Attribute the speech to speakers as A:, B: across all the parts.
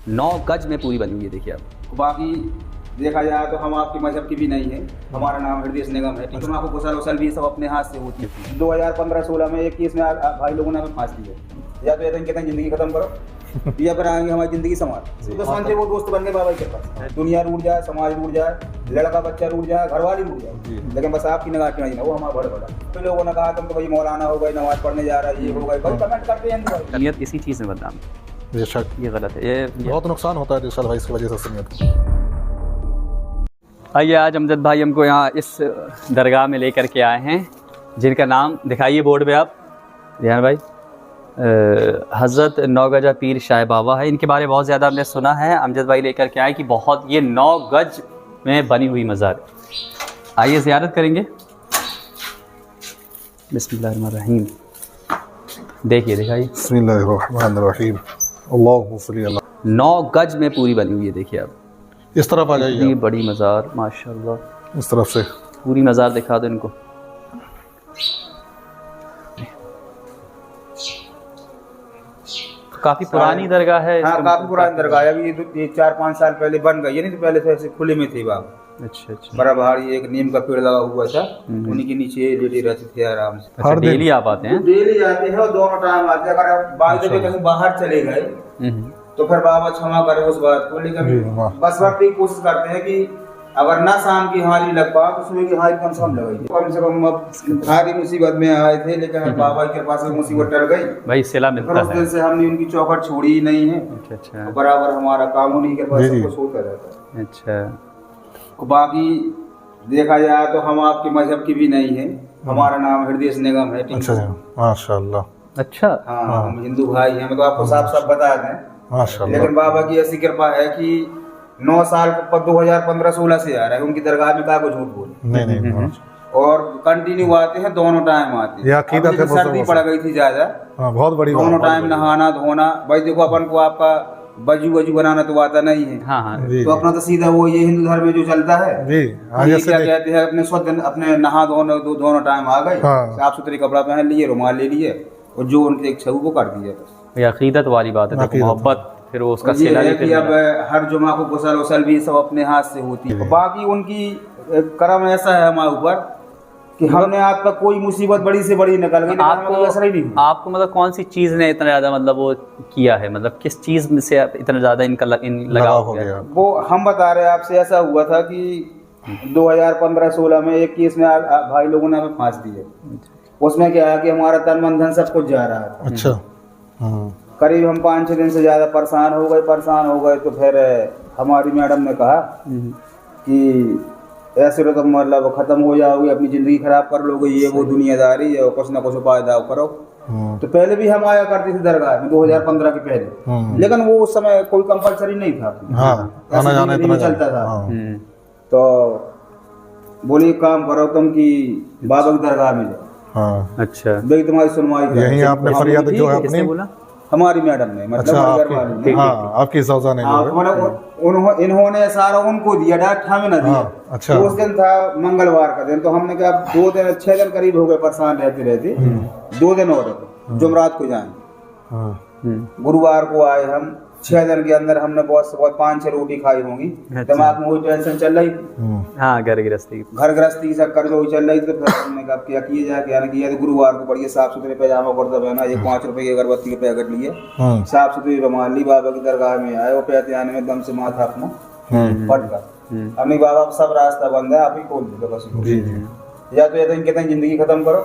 A: 9 गज में पूरी बनी हुई है, देखिए आप।
B: बाकी देखा जाए तो हम आपके मजहब की भी नहीं है, हमारा नाम हृदय निगम है। तो आपको गुसल वसल भी सब अपने हाथ से होती है। 2015-16 में एक केस में भाई लोगों ने हमें फांस दिया, या तो कहते हैं जिंदगी खत्म करो या फिर आएंगे हमारी जिंदगी संभाल। तो समझते वो दोस्त बन गए बाबा के पास। दुनिया रूठ जाए, समाज रूठ जाए, लड़का बच्चा रूठ जाए, घरवाली रूठ जाए, लेकिन बस आपकी निगाह क्यों नहीं, वो हमारा बड़ा बड़ा। तो लोगों ने कहा तुम तो भाई मौलाना हो गए, नमाज पढ़ने जा रहा है, ये हो गए, भाई कमेंट करते हैं।
A: नियत इसी चीज़ में बदनाम,
C: बेशक
A: ये गलत है। ये
C: बहुत नुकसान होता है दिलशाद भाई इसकी वजह से सुनियत।
A: आइए, आज अमजद भाई हमको यहाँ इस दरगाह में लेकर के आए हैं, जिनका नाम दिखाइए बोर्ड पे आप, ध्यान भाई। हज़रत 9 गजा पीर शाह बाबा है। इनके बारे में बहुत ज़्यादा हमने सुना है। अमजद भाई लेकर के आए कि बहुत ये 9 गज में बनी हुई मज़ार। आइए ज़ियारत करेंगे। बिस्मिल्लाहिर्रहमानिर्रहीम। देखिए, दिखाइए।
C: बिस्मिल्लाहिर्रहमानिर्रहीम। अल्लाहुम्मा सल्ली अला।
A: 9 गज में पूरी बनी हुई है, देखिए आप।
C: इस तरफ आ जाइए,
A: इतनी बड़ी मज़ार, माशाल्लाह।
C: इस तरफ से
A: पूरी मज़ार दिखा दो इनको। काफ़ी पुरानी दरगाह है।
B: हाँ, काफी पुरानी दरगाह है। अभी ये 4-5 साल पहले बन गई है, नहीं तो पहले से ऐसे खुले में थी बाबा।
A: अच्छा अच्छा।
B: बड़ा भारी एक नीम का पेड़ लगा हुआ था, उन्हीं के नीचे लेटे रहते थे आराम से।
A: अच्छा, डेली आप आते हैं?
B: डेली आते हैं और दोनों टाइम आते हैं। अगर बाइक पे कहीं बाहर चले गए तो फिर बाबा क्षमा करे उस बात को, लेकिन बस वक्त ही कोशिश करते हैं कि अगर ना शाम की हाजिरी लग पाओ तो सुबह की हाजिरी कम से कम लगाइए। कम से कम अब भारी मुसीबत में आए थे, लेकिन अब बाबा की कृपा से मुसीबत टल गई
A: भाई, सिला मिलता है।
B: उस दिन से हमने उनकी चौखट छोड़ी ही नहीं है।
A: अच्छा,
B: बराबर हमारा काम उन्हीं के पास सब कुछ होता रहता है।
A: अच्छा।
B: बाकी देखा जाए तो हम आपके मजहब की भी नहीं है, हमारा नाम हृदय निगम है।
C: अच्छा माशाल्लाह।
A: अच्छा,
B: हाँ, हम हिंदू भाई हैं, तो आपको साफ साफ बता दें।
C: माशाल्लाह।
B: लेकिन बाबा की ऐसी कृपा है कि 9 साल 2015-16 से आ रहा है उनकी दरगाह में, का झूठ बोले
C: नहीं
B: और कंटिन्यू आते हैं, दोनों टाइम आते हैं। अभी सर्दी पड़ गई थी ज्यादा,
C: बहुत बड़ी
B: दोनों टाइम नहाना धोना। भाई देखो, अपन को आपका वजू बनाना तो आता नहीं है।
A: हाँ हाँ।
B: तो अपना तो सीधा वो ये हिंदू धर्म में जो चलता है
C: जी,
B: ये क्या कहते हैं, अपने स्वतः अपने नहा धोना दोनों टाइम आ गए, साफ सुथरे कपड़ा पहन लिए, रुमाल ले लिए और जो उनकी इच्छा वो कर दिया।
A: अकीदत वाली बात है, मोहब्बत फिर वो उसका
B: ये है कि अब हर जुमा को गुसल वसल भी सब अपने हाथ से होती है। बाकी उनकी करम ऐसा है हमारे ऊपर कि हमने आज तक कोई मुसीबत बड़ी से बड़ी निकल गई,
A: आपको मतलब कौन सी चीज ने इतना ज्यादा मतलब वो किया है, मतलब किस चीज में से आप इतना ज्यादा इनका लगाव हो गया?
B: वो हम बता रहे हैं आपसे, ऐसा हुआ था कि 2015-16 में एक केस में भाई लोगों ने हमें फांस दिया। उसमें क्या है कि हमारा तन मन धन सब कुछ जा रहा है। अच्छा। करीब हम 5-6 दिन से ज्यादा परेशान हो गए। तो फिर हमारी मैडम ने कहा कि ऐसे तो तुम मतलब खत्म हो जाओगे, अपनी जिंदगी खराब कर लोगे, ये वो दुनियादारी है, कुछ ना कुछ उपाय दाव करो। तो पहले भी हम आया करते थे दरगाह में 2015 के पहले, लेकिन वो उस समय कोई कंपलसरी नहीं था, चलता था। तो बोली काम करो तुम कि बाबा की दरगाह में जाओ। अच्छा, भाई तुम्हारी सुनवाई
C: यही आपने फरियाद जो है अपनी
B: बोला हमारी मैडम ने, मतलब
C: आपकी सौजा ने,
B: इन्होंने सारा उनको दिया, डायरेक्ट हमें ना दिया। अच्छा। तो उस दिन था मंगलवार का दिन, तो हमने कहा 2 दिन 6 दिन करीब हो गए परेशान रहते 2 दिन और जुमरात को जाए, गुरुवार को आए हम। 6 दिन के अंदर हमने बहुत 5-6 रोटी खाई होंगी। दिमाग में वही टेंशन चल रही थी।
A: हाँ, घर गृहस्थी
B: की चक्कर में वही चल रही थी। तो फिर हमने कहा क्या किया जाए, क्या नहीं किया। तो गुरुवार को बढ़िया साफ सुथरे पैजामा कुर्ता पहना, एक 5 रुपए की अगरबत्ती के पैकेट लिए, साफ सुथरी रुमाल ली, बाबा की दरगाह में आए। वो पैते आने में दम से माथा अपना फट गया। हमने बाबा सब रास्ता बंद है, आप ही खोल दो बस। या तो कहते हैं जिंदगी खत्म करो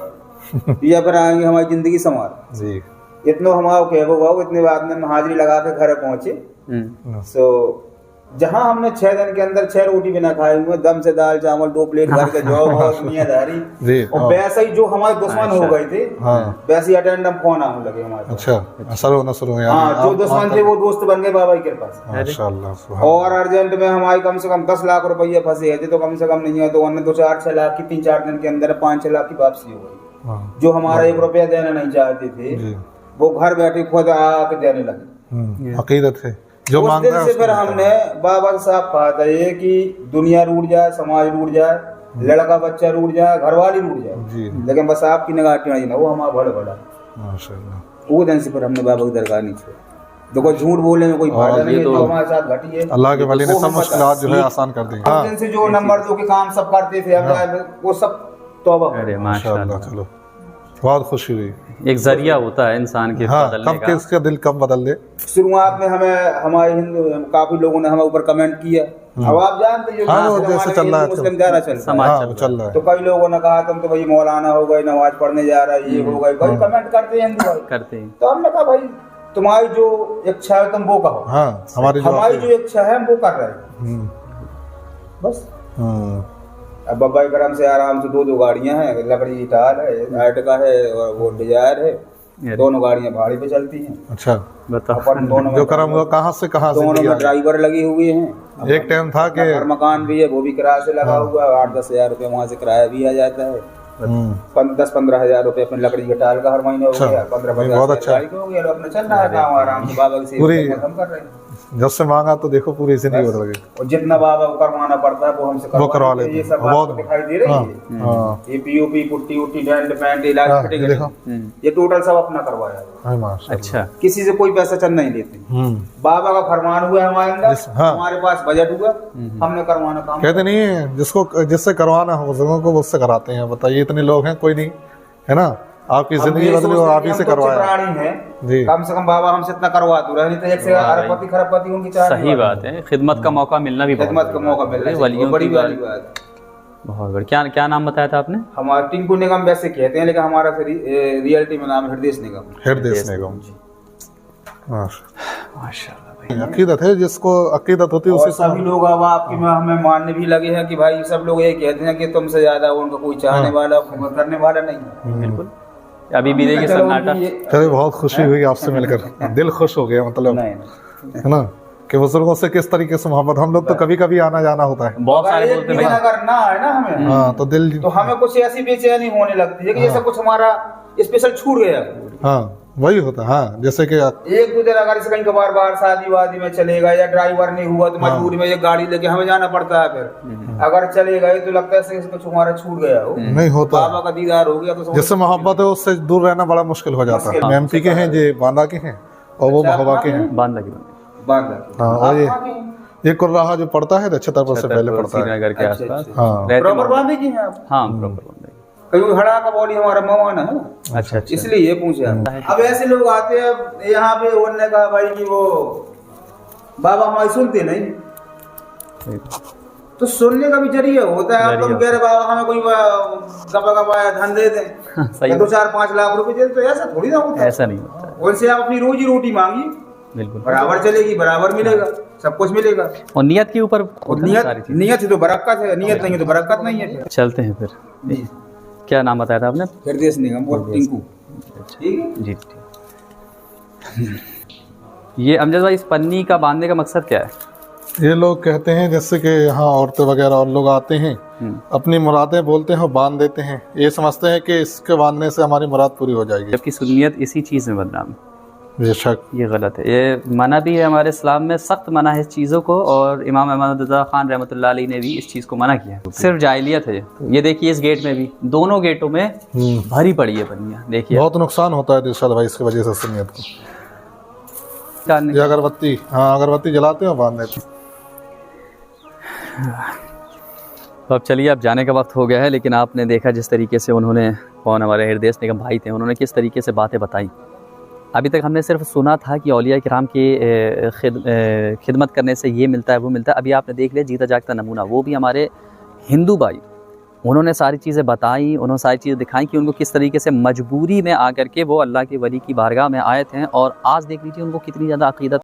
B: या फिर आएंगे हमारी जिंदगी संभाल। इतना हमारा कहो इतने बाद में हाजिरी लगा के घर पहुंचे। सो जहां हमने 6 दिन के अंदर 6 रोटी बिना खाए हुए, दम से दाल चावल 2 प्लेट घर के जॉब और दुनियादारी, और वैसे ही जो हमारे दुश्मन हो गए थे वैसे ही अटेंडम फोन आने लगे हमारे। अच्छा, जो दुश्मन थे वो दोस्त बन गए बाबा की कृपा से, माशाल्लाह। और अर्जेंट में हमारी कम से कम 10 लाख रुपये फंसे थे, तो कम से कम नहीं है तो 2-4-6 लाख की 3-4 दिन के अंदर 5-6 लाख की वापसी हो गई। जो हमारा 1 रुपया देना नहीं चाहते थे वो घर बैठे खुद आके देने लगे। अकीदत है जो मांगता है। उस दिन से फिर हमने बाबा साहब कहा था ये कि दुनिया रूठ जाए, समाज रूठ जाए, लड़का बच्चा रूठ जाए, घरवाली रूठ जाए, लेकिन बस आपकी निगाह टेढ़ी ना, वो हमारा बड़ा माशाल्लाह। वो दिन से फिर हमने बाबा की दरगाह नहीं छोड़ी। देखो झूठ बोलने में कोई फायदा नहीं है, जो हमारे साथ घटी है
C: अल्लाह के वली ने
B: वो
C: सब
B: हम
C: मुश्किलात जो है आसान कर दी। हाँ
B: दिन से जो नंबर 2 के काम सब करते थे हम वो सब तौबा।
A: अरे
C: माशाअल्लाह,
A: माशाल्लाह,
C: चलो बहुत खुशी हुई।
A: एक जरिया होता है इंसान के
C: हाँ,
A: बदलने
C: कब
A: का।
C: किसका दिल कब बदल दे।
B: शुरुआत में हमें हमारे हिंदू काफी लोगों ने हमें ऊपर कमेंट किया। अब आप जानते हैं जो
C: हाँ, वो
B: हमारे
C: जैसे चल रहा है
B: मुस्लिम ज़्यादा चल रहा है,
A: समाज
C: हाँ
A: चल
C: वो
A: रहा
C: चल रहा
B: तो
C: है।
B: कई लोगों ने कहा तुम तो भाई मौलाना हो गए, नमाज पढ़ने जा रहा है, ये हो गए, कई कमेंट करते हैं हिंदू भाई।
A: करते हैं।
B: तो हमने कहा भाई तुम्हारी जो इच्छा है तुम वो कहो,
C: हाँ हमारी
B: जो इच्छा है हम वो कर रहे हैं
C: हम्म,
B: बस।
C: हम्म,
B: अब बाबा करम से आराम से 2 गाड़ियां हैं, लकड़ी की टाल है, आर्टिका है और वो डिजायर है, दोनों गाड़ियां भाड़े पे चलती हैं।
C: अच्छा
A: बताओ।
B: अपन दोनों
C: जो करम हुआ कहाँ से कहाँ से
B: दोनों
C: दिया?
B: में ड्राइवर लगे हुए हैं।
C: एक टाइम था कि
B: घर मकान भी है, वो भी किराए से लगा हुआ है, 8-10 हज़ार रुपये वहाँ से किराया भी आ जाता है। 10-15 हज़ार रुपये अपने लकड़ी के टाल का हर महीने हो गया, 15-15
C: बहुत अच्छा
B: हज़ार हो गया, अपने चल रहा है काम आराम से। बाबा की
C: पूरी
B: सेवा खत्म कर रहे हैं
C: जब से मांगा तो देखो पूरी जिंदगी बदल गई।
B: और जितना बाबा को करवाना पड़ता है वो हमसे
C: वो करवा लेते
B: ये
C: हैं।
B: सब
C: बहुत
B: बात दिखाई दे रही
C: हाँ,
B: है।
C: हाँ,
B: ये पीओपी पुट्टी उट्टी डेंट पैंट इलाज
C: हाँ,
B: फिटिंग
C: देखो।
B: ये टोटल सब अपना करवाया है।
C: हाँ, माशाल्लाह।
A: अच्छा,
B: किसी से कोई पैसा चंद नहीं लेते। बाबा का फरमान हुआ है हमारे अंदर,
C: हाँ।
B: हमारे पास बजट हुआ, हमने करवाना काम।
C: कहते नहीं है जिससे करवाना हो बुजुर्गों को उससे कराते हैं। बताइए इतने लोग हैं, कोई नहीं है ना, आपकी जिंदगी बदली और आप ही से करवाया
B: प्राणी है
C: जी।
B: कम से कम बाबा हमसे इतना करवा दो रहे, नहीं तो एक से अरबपति खरबपति उनकी चाह
A: सही बात है। खिदमत का मौका मिलना भी बहुत
B: खिदमत का मौका मिल रहा है,
A: वलियों
B: बड़ी
A: की
B: वाली बात।
A: बहुत बड़ी। क्या क्या नाम बताया था आपने?
B: हमारा टिंकू निगम वैसे कहते हैं, लेकिन हमारा रियलिटी में नाम हृदय निगम।
C: हृदय निगम।
A: माशाल्लाह भाई।
C: अकीदत है, जिसको अकीदत होती है
B: और
C: उसी
B: सभी लोग अब आपकी में हमें मानने भी लगे हैं कि भाई सब लोग ये कहते हैं कि तुमसे ज्यादा उनका कोई चाहने वाला करने वाला नहीं है।
A: बिल्कुल। अभी भी देखिए सन्नाटा।
C: चलिए बहुत खुशी हुई आपसे मिलकर, दिल खुश हो गया। मतलब है ना कि बुजुर्गों से किस तरीके से मोहब्बत। हम लोग तो कभी कभी आना जाना होता है,
A: बहुत सारे बोलते हैं भाई।
B: अगर ना है ना हमें,
C: हाँ तो दिल,
B: तो हमें कुछ ऐसी बेचैनी होने लगती है कि जैसे कुछ हमारा स्पेशल छूट गया।
C: हाँ वही होता है। हाँ जैसे कि
B: एक दो दिन अगर कहीं कभार बाहर शादी वादी में चलेगा या ड्राइवर नहीं हुआ तो मजबूरी में एक गाड़ी लेके हमें जाना पड़ता है। फिर अगर चले गए तो लगता है कुछ हमारा छूट गया हो,
C: नहीं होता।
B: बाबा का दीदार हो गया तो
C: जिससे मोहब्बत है उससे दूर रहना बड़ा मुश्किल हो जाता है। हम एमपी के हैं, ये बांदा के हैं और वो भवा के हैं।
A: बांदा की
C: हाँ और ये कुर्राहा जो पड़ता है छतरपुर से पहले पड़ता है।
A: श्रीनगर के आसपास।
C: हाँ
B: प्रॉपर बांधे की हैं आप?
A: हाँ प्रॉपर बांदा।
B: कहीं हड़ा का बॉडी हमारा मवाना है,
A: अच्छा,
B: इसलिए ये पूछे। अब ऐसे लोग आते हैं यहाँ पे, उन्होंने कहा भाई कि वो बाबा हमारी सुनते नहीं, तो सुनने का भी जरिया होता है। अब तुम कह रहे बाबा हमें कोई गपा धन दे दें, 2-4-5 लाख रुपए दे, तो ऐसा थोड़ी ना होता है।
A: ऐसा नहीं होता है।
B: उनसे आप अपनी रोजी रोटी मांगिए,
A: बिल्कुल
B: बराबर चलेगी, बराबर मिलेगा, सब कुछ मिलेगा।
A: और नियत के ऊपर
B: नियत है तो बरकत है, नियत नहीं है तो बरकत नहीं है।
A: चलते हैं फिर। क्या नाम बताया था आपने?
B: हृदय निगम और टिंकू। ठीक है
A: जी ठीक। ये अमजद भाई, इस पन्नी का बांधने का मकसद क्या है?
C: ये लोग कहते हैं जैसे कि यहाँ औरतें वगैरह और लोग आते हैं अपनी मुरादें बोलते हैं और बांध देते हैं। ये समझते हैं कि इसके बांधने से हमारी मुराद पूरी हो जाएगी,
A: जबकि सुन्नियत इसी चीज़ में बदनाम है।
C: बेशक
A: ये गलत है। ये मना भी है, हमारे इस्लाम में सख्त मना है इस चीज़ों को, और इमाम अहमद रज़ा खान रहमतुल्लाह अलैह ने भी इस चीज़ को मना किया। सिर्फ जाहिलियत है ये देखिए इस गेट में भी, दोनों गेटों में भरी पड़ी है पन्नियाँ। देखिए
C: बहुत नुकसान होता है दिलशाद भाई इसकी वजह से सुन्नियत को। ये अगरबत्ती, हाँ अगरबत्ती जलाते हैं और बांध देते हैं।
A: तो अब चलिए, अब जाने का वक्त हो गया है, लेकिन आपने देखा जिस तरीके से उन्होंने, कौन हमारे हृदय निगम भाई थे, उन्होंने किस तरीके से बातें बताई। अभी तक हमने सिर्फ सुना था कि औलिया किराम की खिदमत करने से ये मिलता है वो मिलता है। अभी आपने देख लिया जीता जागता नमूना, वो भी हमारे हिंदू भाई, उन्होंने सारी चीज़ें बताई, उन्होंने सारी चीज़ें दिखाई कि उनको किस तरीके से मजबूरी में आकर के वो अल्लाह के वली की बारगाह में आए थे, और आज देख लीजिए उनको कितनी ज़्यादा अक़ीदत